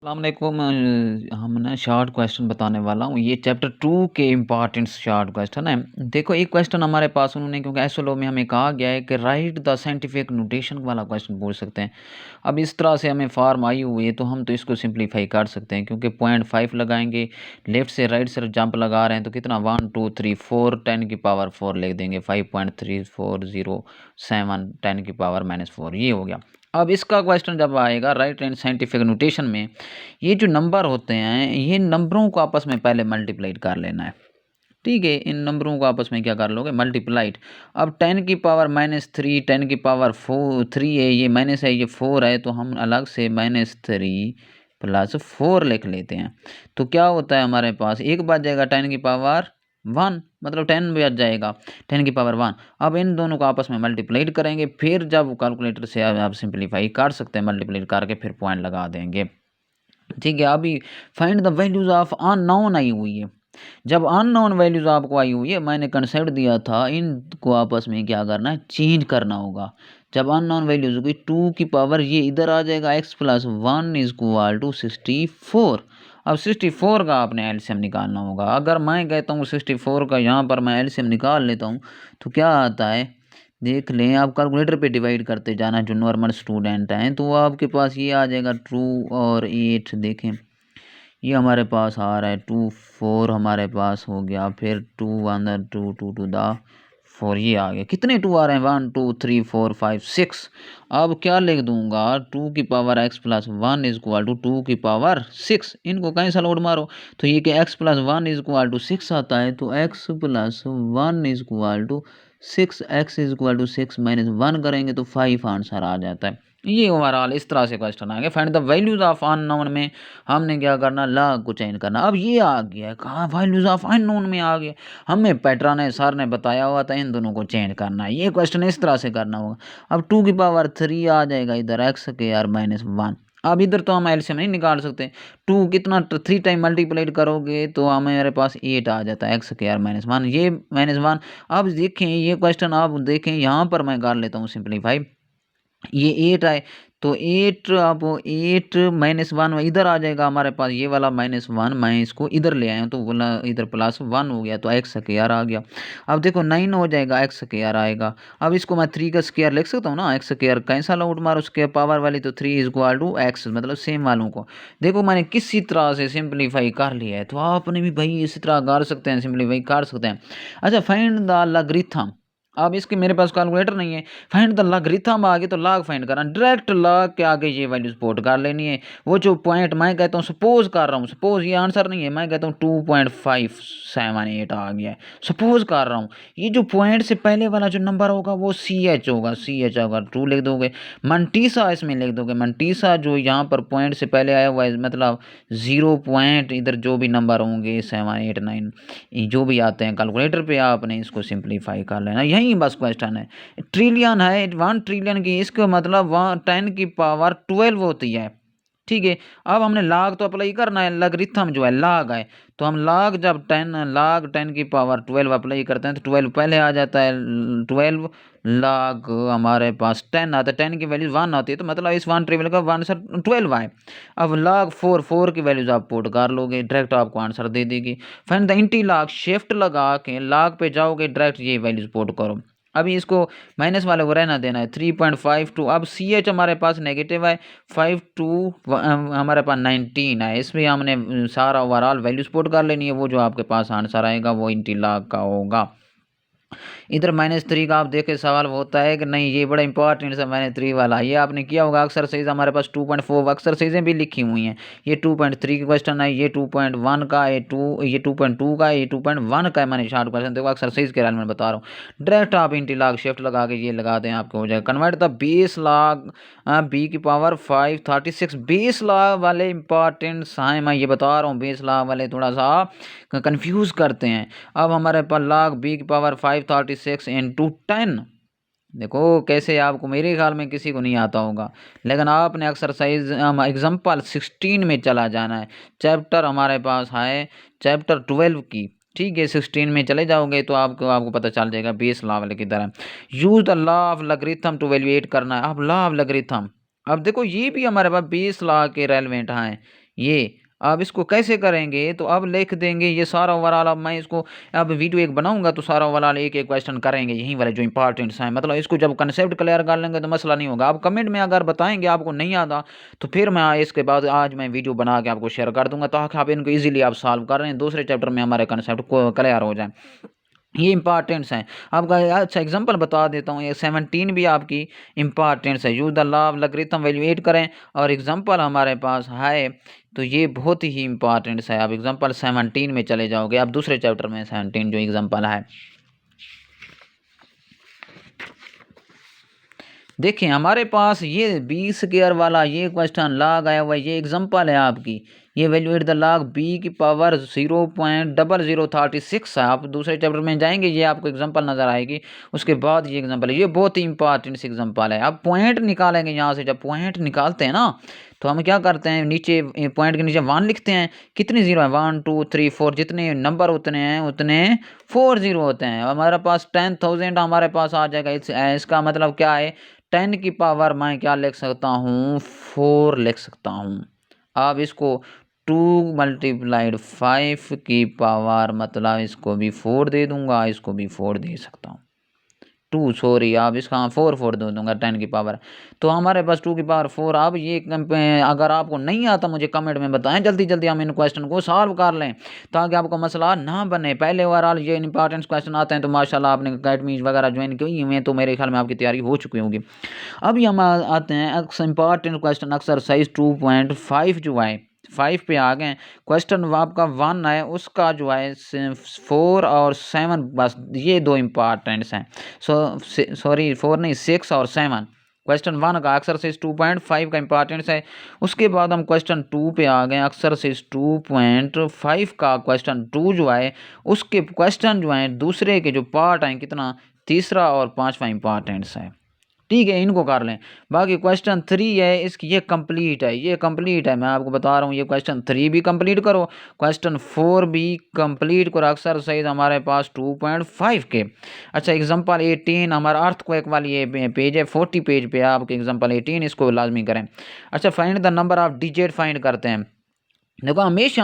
अस्सलाम वालेकुम। हम ना शॉर्ट क्वेश्चन बताने वाला हूँ। ये चैप्टर 2 के इम्पॉर्टेंट शॉर्ट क्वेश्चन है। देखो एक क्वेश्चन हमारे पास उन्होंने, क्योंकि एसओ में हमें कहा गया है कि राइट द साइंटिफिक नोटेशन वाला क्वेश्चन पूछ सकते हैं। अब इस तरह से हमें फॉर्म आई हुई है तो हम तो इसको सिंप्लीफाई कर सकते हैं, क्योंकि 0.5 लगाएंगे, लेफ्ट से राइट से जंप लगा रहे हैं तो कितना 1 2 3 4 10 की पावर 4 लिख देंगे। 5.3407 10 की पावर -4 ये हो गया। अब इसका क्वेश्चन जब आएगा राइट एंड साइंटिफिक नोटेशन में, ये जो नंबर होते हैं ये नंबरों को आपस में पहले मल्टीप्लाइड कर लेना है। ठीक है, इन नंबरों को आपस में क्या कर लोगे, मल्टीप्लाइड। अब 10 की पावर -3, 10 की पावर 3 है, ये माइनस है, ये 4 है, तो हम अलग से -3 + 4 लिख लेते हैं। तो क्या होता है हमारे पास, एक बच जाएगा 10 की पावर 1, मतलब 10 बच जाएगा 10 की पावर 1। अब इन दोनों को आपस में मल्टीप्लाइड करेंगे, फिर जब कैलकुलेटर से आप सिंप्लीफाई कर सकते हैं, मल्टीप्लाइड करके फिर पॉइंट लगा देंगे। ठीक है, अभी find the values of unknown आई हुई है। जब अननोन वैल्यूज आपको आई हुई है, मैंने कंसेप्ट दिया था इनको आपस में क्या करना है, चेंज करना होगा। जब अननोन वैल्यूज होगी 2 की पावर ये इधर आ जाएगा, x + 1 = 64। अब 64 का आपने एलसीएम निकालना होगा। अगर मैं कहता हूँ 64 का यहाँ पर मैं एलसीएम निकाल लेता हूँ तो क्या आता है, देख लें। आप कैलकुलेटर पे डिवाइड करते जाना, जो नॉर्मल स्टूडेंट हैं, तो आपके पास ये आ जाएगा 2 और 8। देखें ये हमारे पास आ रहा है 2 4 हमारे पास हो गया, फिर 2 1 2 2 2 द 4 ये आ गया। कितने 2 आ रहे हैं, 1 2 3 4 5 6। अब क्या लिख दूंगा, 2 की पावर x + 1 = 2 की पावर 6। इनको कहीं सा लोड मारो तो ये कि x + 1 = 6 आता है, तो x + 1 = 6, x = 6 - 1 करेंगे तो 5 आंसर आ जाता है। ये ओवरऑल इस तरह से क्वेश्चन आ गया। Find the values of unknown में हमने क्या करना, लॉग को चेंज करना। अब ये आ गया, कहाँ वैल्यूज ऑफ अननोन में आ गया, हमें पैटर्न है सर ने बताया हुआ था, इन दोनों को चेंज करना है। ये क्वेश्चन इस तरह से करना होगा। अब 2 की पावर 3 आ जाएगा इधर, x² - 1। अब इधर तो हम एलसीएम नहीं निकाल सकते, 2 कितना 3 टाइम मल्टीप्लाइड करोगे तो हमारे पास 8 आ जाता है, x² - 1 ये -1। अब देखें ये क्वेश्चन, आप देखें यहाँ पर मैं कर लेता हूँ सिंप्लीफाई। ये 8 आए तो 8, अब 8 -1 इधर आ जाएगा हमारे पास, ये वाला -1 मैं इसको इधर ले आया हूँ तो बोला इधर +1 हो गया, तो x² आ गया। अब देखो 9 हो जाएगा, x² आएगा। अब इसको मैं 3 का स्क्वायर लिख सकता हूँ ना, x² कैंसल आउट मारो उसके पावर वाली, तो 3 = x, मतलब सेम वालों को। देखो मैंने किसी तरह से सिंप्लीफाई कर लिया है, तो आपने भी भाई इसी तरह कर सकते हैं, सिंप्लीफाई कर सकते हैं। अच्छा, फाइंड द लॉगरिथम। अब इसके मेरे पास कैलकुलेटर नहीं है, फाइंड द लॉगरिथम आ गए तो लॉग फाइंड करना, डायरेक्ट लॉग के आगे ये वैल्यूज पुट कर लेनी है। वो जो पॉइंट मैं कहता हूँ, सपोज कर रहा हूँ, सपोज ये आंसर नहीं है, मैं कहता हूँ 2.578 आ गया है, सपोज कर रहा हूँ। ये जो पॉइंट से पहले वाला जो नंबर होगा वो CH होगा, CH होगा 2 लिख दोगे। मंटीसा इसमें लिख दोगे, मंटीसा जो यहाँ पर पॉइंट से पहले आया हुआ है, मतलब 0 पॉइंट इधर जो भी नंबर होंगे 7 8 9 जो भी आते हैं, कैलकुलेटर पे आपने इसको सिंप्लीफाई कर लेना। यही बस क्वेश्चन है। ट्रिलियन है, 1 ट्रिलियन की, इसका मतलब 10 की पावर 12 होती है। ठीक है, अब हमने लॉग तो अप्लाई करना है, लॉगरिथम जो है लॉग है, तो हम लॉग जब 10 की पावर 12 अप्लाई करते हैं तो 12 पहले आ जाता है, 12 लॉग हमारे पास 10 आता है, 10 की वैल्यू 1 आती है, तो मतलब इस 1 ट्रिलियन का आंसर 12 आए। अब लॉग 4 की वैल्यूज आप पुट कर लोगे, डायरेक्ट आपको आंसर दे देगी। फाइंड द इंटी लॉग, शिफ्ट लगा के लॉग पे जाओगे, डायरेक्ट ये वैल्यूज पुट करो। अभी इसको माइनस वाले को रहना देना है, 3.52। अब CH हमारे पास नेगेटिव है, 52 हमारे पास 19 है, इसमें हमने सारा ओवरऑल वैल्यूज पुट कर लेनी है। वो जो आपके पास आंसर आएगा वो इंटी लॉग का होगा। इधर -3 का आप देखे सवाल होता है कि नहीं, ये बड़ा इंपॉर्टेंट सा -3 वाला, ये आपने किया होगा। एक्सरसाइज हमारे पास 2.4 एक्सरसाइजें भी लिखी हुई हैं। ये 2.3 का क्वेश्चन है, ये 2.1 का, ये 2.2 का, ये 2.1 का है। मैंने शॉर्ट क्वेश्चन देखो एक्सरसाइज के में बता रहा हूँ। डायरेक्ट आप इंटी लॉग शिफ्ट लगा के ये लगा दें, आपको हो जाएगा। Convert the base log b की पावर 536। बेस लॉग वाले इंपॉर्टेंट हैं, मैं ये बता रहा हूँ, बेस लॉग वाले थोड़ा सा कंफ्यूज करते हैं। अब हमारे पास log b की पावर 536 × 10, देखो कैसे, आपको मेरे ख्याल में किसी को नहीं आता होगा, लेकिन आपने एक्सरसाइज एग्जाम्पल 16 में चला जाना है। चैप्टर हमारे पास है चैप्टर 12 की, ठीक है, 16 में चले जाओगे तो आपको पता चल जाएगा बेस लॉ वाले की तरह। Use the law of logarithm to evaluate करना है। अब लॉ ऑफ लॉगरिथम, अब देखो ये भी हमारे पास बेस लॉ के रेलेवेंट हैं, ये अब इसको कैसे करेंगे, तो अब लिख देंगे ये सारा ओवरऑल। अब मैं इसको अब वीडियो एक बनाऊंगा तो सारा ओवरऑल एक एक क्वेश्चन करेंगे यहीं वाले जो इंपॉर्टेंट्स हैं। मतलब इसको जब कंसेप्ट क्लियर कर लेंगे तो मसला नहीं होगा। आप कमेंट में अगर बताएंगे आपको नहीं आता तो फिर मैं इसके बाद आज मैं वीडियो बना के आपको शेयर कर दूंगा ताकि आप इनको ईजिली आप सॉल्व कर रहे हैं, दूसरे चैप्टर में हमारे कंसेप्ट को क्लियर हो जाए। ये इंपॉर्टेंट्स हैं आपका। अच्छा एग्जांपल बता देता हूँ, ये 17 भी आपकी इंपॉर्टेंट्स है। Use the law of logarithm valuate करें और एग्जांपल हमारे पास है तो ये बहुत ही इंपॉर्टेंट्स है। आप एग्जांपल 17 में चले जाओगे, आप दूसरे चैप्टर में 17 जो एग्जांपल है देखिए हमारे पास ये बी स्क्वायर वाला ये क्वेश्चन लॉग आया हुआ है। ये एग्जांपल है आपकी, ये वैल्यूएट द लॉग बी की पावर 0.0036 है। आप दूसरे चैप्टर में जाएंगे ये आपको एग्जांपल नजर आएगी, उसके बाद ये एग्जांपल है। ये बहुत ही इंपॉर्टेंट एग्जांपल है। अब पॉइंट निकालेंगे यहाँ से, जब पॉइंट निकालते हैं ना तो हम क्या करते हैं, नीचे पॉइंट के नीचे 1 लिखते हैं। कितनी जीरो है, 1 2 3 4, जितने नंबर उतने हैं उतने 4 जीरो होते हैं। हमारे पास 10,000 हमारे पास आ जाएगा। इसका मतलब क्या है, 10 की पावर मैं क्या लिख सकता हूँ, 4 लिख सकता हूँ। अब इसको 2 मल्टीप्लाइड 5 की पावर, मतलब इसको भी 4 दे दूंगा, इसको भी 4 दे सकता हूँ। 2 सॉरी, आप इसका 4 दे दूंगा 10 की पावर। तो हमारे पास 2 की पावर 4। अब ये अगर आपको नहीं आता मुझे कमेंट में बताएं, जल्दी जल्दी हम इन क्वेश्चन को सॉल्व कर लें ताकि आपको मसला ना बने। पहले ओवरऑल ये इंपॉर्टेंट क्वेश्चन आते हैं तो माशाल्लाह आपने अकेडमी वगैरह ज्वाइन की हुई है तो मेरे ख्याल में आपकी तैयारी हो चुकी होगी। अभी हम आते हैं इंपॉर्टेंट क्वेश्चन एक्सरसाइज 2.5 जो है 5 पे आ गए। क्वेश्चन आपका 1 है, उसका जो है 4 और 7, बस ये दो इंपॉर्टेंट्स हैं। सॉरी 4 नहीं, 6 और 7 क्वेश्चन 1 का एक्सरसाइज 2.5 का इंपॉर्टेंस है। उसके बाद हम क्वेश्चन 2 पे आ गए, एक्सरसाइज 2.5 का क्वेश्चन 2 जो है उसके क्वेश्चन जो है दूसरे के जो पार्ट हैं कितना, तीसरा और पांचवा इंपॉर्टेंस है। ठीक है, इनको कर लें। बाकी क्वेश्चन 3 है इसकी, ये कंप्लीट है, ये कंप्लीट है। मैं आपको बता रहा हूँ ये क्वेश्चन 3 भी कंप्लीट करो, क्वेश्चन 4 भी कंप्लीट करो। एक्सरसाइज हमारे पास 2.5 के। अच्छा एग्जांपल 18 हमारा अर्थक्वेक वाली ये पेज है, 40 पेज पे आपके एग्जांपल 18, इसको लाजमी करें। अच्छा find the number of digit find करते हैं। देखो हमेशा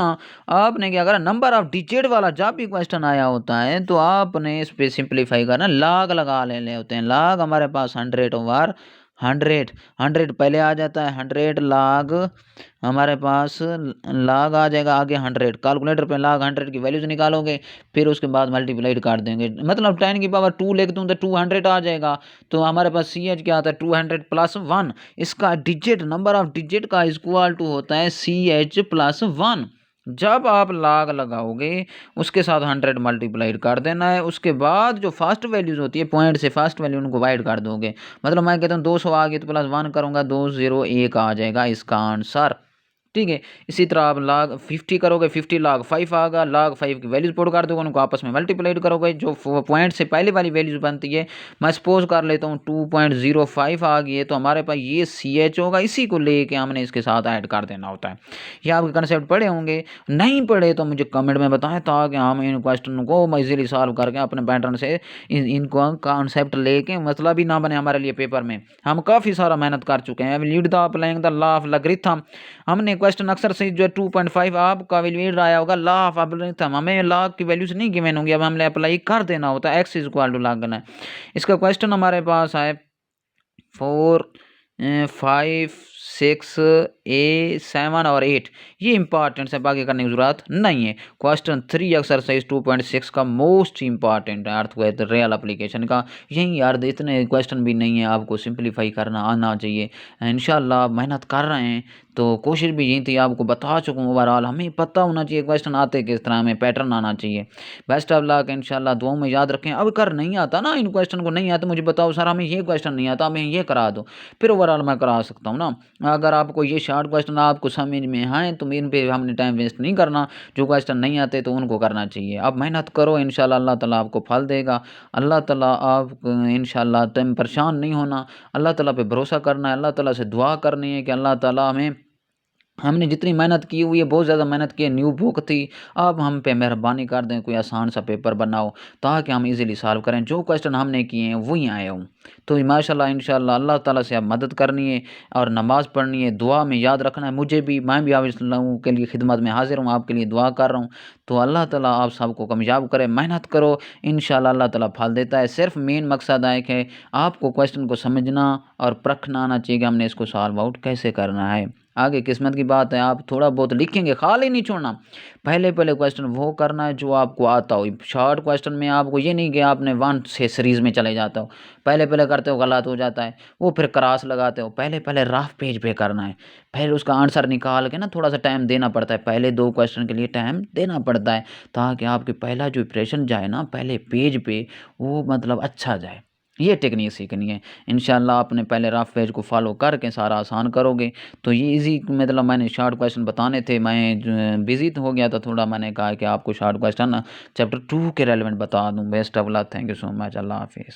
आपने क्या करा, नंबर ऑफ डिजिट वाला जब भी क्वेश्चन आया होता है तो आपने इस पे सिंप्लीफाई करना, लाग लगा लेने होते हैं। लाग हमारे पास 100 ओवर 100, 100 पहले आ जाता है, 100 लाग हमारे पास लाग आ जाएगा आगे 100। कैलकुलेटर पे लाग 100 की वैल्यूज निकालोगे, फिर उसके बाद मल्टीप्लाइड कर देंगे। मतलब 10 की पावर 2 लिख दूँ तो 200 आ जाएगा। तो हमारे पास सी एच क्या आता है, 200 प्लस 1। इसका डिजिट, नंबर ऑफ डिजिट का इक्वल टू होता है सी एच प्लस 1। जब आप लाग लगाओगे उसके साथ 100 मल्टीप्लाइड कर देना है। उसके बाद जो फर्स्ट वैल्यूज होती है पॉइंट से फर्स्ट वैल्यू उनको वाइड कर दोगे। मतलब मैं कहता हूँ 200 आ गई तो प्लस 1 करूँगा, 201 आ जाएगा इसका आंसर। ठीक है, इसी तरह आप log 50 करोगे, 50 log 5 आएगा। log 5 की वैल्यूज पुट कर दोगे, उनको आपस में मल्टीप्लाइड करोगे, जो पॉइंट से पहले वाली वैल्यूज बनती है। मैं सपोज कर लेता हूँ 2.05 आ गई है तो हमारे पास ये सी एच होगा, इसी को लेके हमने इसके साथ ऐड कर देना होता है। ये आपके कंसेप्ट पढ़े होंगे, नहीं पढ़े तो मुझे कमेंट में बताएं ताकि हम इन क्वेश्चन को इजीली सॉल्व करके अपने पैटर्न से इनको कॉन्सेप्ट लेके मतलब ही ना बने हमारे लिए पेपर में। हम काफ़ी सारा मेहनत कर चुके हैं। Lead the applying the law of logarithm, हमने क्वेश्चन अक्सर जो है 2.5 आपका वैल्यूएट आया होगा। लॉ ऑफ लॉगरिथम, हमें लॉ की वैल्यूज नहीं गिवन होंगी, अब हमने अप्लाई कर देना होता है। X is equal to log करना है। इसका क्वेश्चन हमारे पास है 4 5 6 7 और 8, ये इंपॉर्टेंट है, बाकी करने की जरूरत नहीं है। क्वेश्चन 3 एक्सरसाइज 2.6 का मोस्ट इंपॉर्टेंट है अर्थक्वेक रियल एप्लीकेशन का। यही यार इतने क्वेश्चन भी नहीं है, आपको सिंप्लीफाई करना आना चाहिए। इंशाल्लाह मेहनत कर रहे हैं तो कोशिश भी यही थी, आपको बता चुका हूँ। ओवरऑल हमें पता होना चाहिए क्वेश्चन आते किस तरह, हमें पैटर्न आना चाहिए। बेस्ट ऑफ लक, इंशाल्लाह दुआओं में याद रखें। अब कर नहीं आता ना, इन क्वेश्चन को नहीं आता, मुझे बताओ सर हमें ये क्वेश्चन नहीं आता, हमें ये करा दो, फिर ओवरऑल मैं करा सकता हूँ ना। अगर आपको ये शॉर्ट क्वेश्चन आपको समझ में आए तो इन पे हमने टाइम वेस्ट नहीं करना। जो क्वेश्चन नहीं आते तो उनको करना चाहिए। अब मेहनत करो, इंशाल्लाह अल्लाह ताला आपको फल देगा। अल्लाह ताला आप इंशाल्लाह तुम परेशान नहीं होना, अल्लाह ताला पे भरोसा करना है, अल्लाह ताला से दुआ करनी है कि अल्लाह ताला हमें हमने जितनी मेहनत की हुई है, बहुत ज़्यादा मेहनत की है, न्यू बुक थी, अब हम पे मेहरबानी कर दें, कोई आसान सा पेपर बनाओ, ताकि हम ईज़िली सॉल्व करें। जो क्वेश्चन हमने किए हैं, वही आए हों। तो माशाल्लाह, इंशाअल्लाह अल्लाह ताला से आप मदद करनी है और नमाज़ पढ़नी है, दुआ में याद रखना है मुझे भी, मैं भी आप लोगों के लिए खिदमत में हाज़िर हूँ, आपके लिए दुआ कर रहा हूँ। तो अल्लाह ताला आप सबको कामयाब करे, मेहनत करो, इंशाअल्लाह अल्लाह ताला फल देता है। सिर्फ़ मेन मकसद है कि आपको क्वेश्चन को समझना और परखना आना चाहिए कि हमने इसको सॉल्व आउट कैसे करना है। आगे किस्मत की बात है, आप थोड़ा बहुत लिखेंगे, खाली नहीं छोड़ना। पहले-पहले क्वेश्चन वो करना है जो आपको आता हो। शॉर्ट क्वेश्चन में आपको ये नहीं कि आपने 1 से सीरीज़ में चले जाते हो। पहले-पहले करते हो गलत हो जाता है, वो फिर क्रॉस लगाते हो। पहले-पहले रफ पेज पे करना है, फिर उसका आंसर निकाल के ना थोड़ा-सा टाइम देना पड़ता है। पहले 2 क्वेश्चन के लिए टाइम देना पड़ता है, ताकि आपके पहला जो इंप्रेशन जाए ना पहले पेज पे, वो मतलब अच्छा जाए। ये टेक्नीक सीखनी है। इंशाअल्लाह आपने पहले रफ पेज को फ़ॉलो करके सारा आसान करोगे, तो ये ईज़ी मतलब मैंने शॉर्ट क्वेश्चन बताने थे, मैं बिज़ी हो गया था थोड़ा, मैंने कहा कि आपको शॉर्ट क्वेश्चन ना चैप्टर 2 के रेलेवेंट बता दूँ। Best of luck, thank you so much, अल्लाह हाफ़िज़।